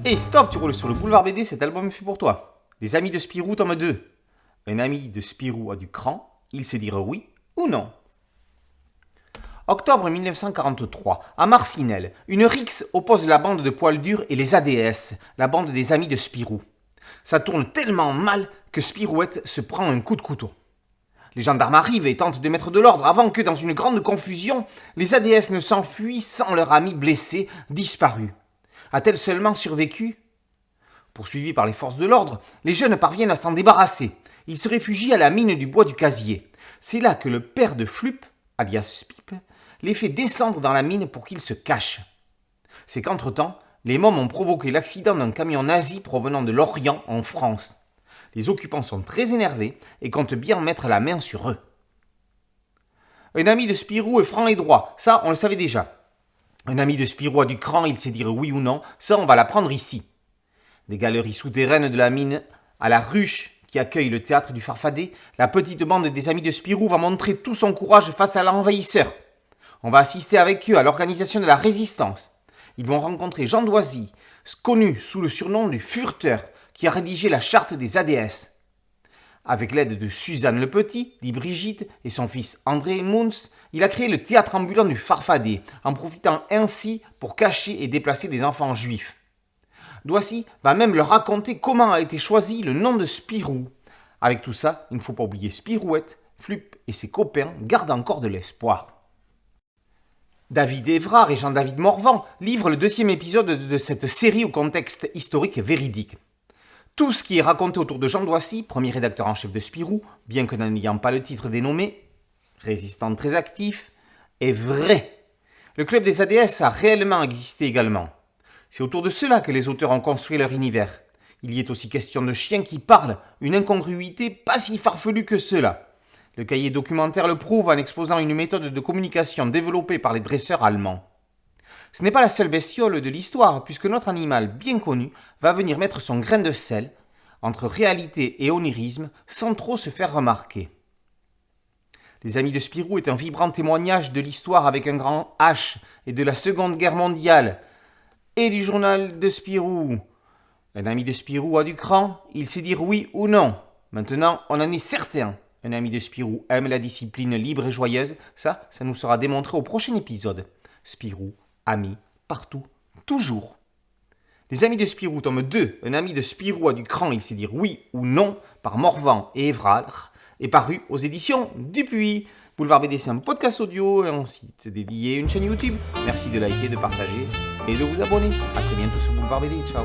Hey stop, tu roules sur le boulevard BD, cet album est fait pour toi. Les amis de Spirou, tome 2. Un ami de Spirou a du cran, il sait dire oui ou non. Octobre 1943, à Marcinelle, une rixe oppose la bande de poils durs et les ADS, la bande des amis de Spirou. Ça tourne tellement mal que Spirouette se prend un coup de couteau. Les gendarmes arrivent et tentent de mettre de l'ordre avant que, dans une grande confusion, les ADS ne s'enfuient sans leur ami blessé, disparu. A-t-elle seulement survécu ? Poursuivis par les forces de l'ordre, les jeunes parviennent à s'en débarrasser. Ils se réfugient à la mine du bois du casier. C'est là que le père de Flup, alias Pipe, les fait descendre dans la mine pour qu'ils se cachent. C'est qu'entre-temps, les mômes ont provoqué l'accident d'un camion nazi provenant de l'Orient en France. Les occupants sont très énervés et comptent bien mettre la main sur eux. Un ami de Spirou est franc et droit, ça on le savait déjà. Un ami de Spirou a du cran, il sait dire oui ou non, ça on va l'apprendre ici. Des galeries souterraines de la mine à la ruche qui accueille le théâtre du Farfadet, la petite bande des amis de Spirou va montrer tout son courage face à l'envahisseur. On va assister avec eux à l'organisation de la résistance. Ils vont rencontrer Jean Doisy, connu sous le surnom du Furteur, qui a rédigé la charte des ADS. Avec l'aide de Suzanne Le Petit, dit Brigitte, et son fils André Mouns, il a créé le théâtre ambulant du Farfadet, en profitant ainsi pour cacher et déplacer des enfants juifs. Doisy va même leur raconter comment a été choisi le nom de Spirou. Avec tout ça, il ne faut pas oublier Spirouette, Flup et ses copains gardent encore de l'espoir. David Évrard et Jean-David Morvan livrent le 2e épisode de cette série au contexte historique véridique. Tout ce qui est raconté autour de Jean Doisy, premier rédacteur en chef de Spirou, bien que n'ayant pas le titre dénommé, résistant très actif, est vrai. Le club des ADS a réellement existé également. C'est autour de cela que les auteurs ont construit leur univers. Il y est aussi question de chiens qui parlent, une incongruité pas si farfelue que cela. Le cahier documentaire le prouve en exposant une méthode de communication développée par les dresseurs allemands. Ce n'est pas la seule bestiole de l'histoire, puisque notre animal bien connu va venir mettre son grain de sel entre réalité et onirisme sans trop se faire remarquer. Les amis de Spirou est un vibrant témoignage de l'histoire avec un grand H et de la Seconde Guerre mondiale et du journal de Spirou. Un ami de Spirou a du cran, il sait dire oui ou non. Maintenant, on en est certain. Un ami de Spirou aime la discipline libre et joyeuse. Ça nous sera démontré au prochain épisode. Spirou, ami, partout, toujours. Les amis de Spirou, tome 2. Un ami de Spirou a du cran, il sait dire oui ou non, par Morvan et Évrard, est paru aux éditions Dupuis. Boulevard BD, c'est un podcast audio, un site dédié, une chaîne YouTube. Merci de liker, de partager et de vous abonner. A très bientôt sur Boulevard BD. Ciao.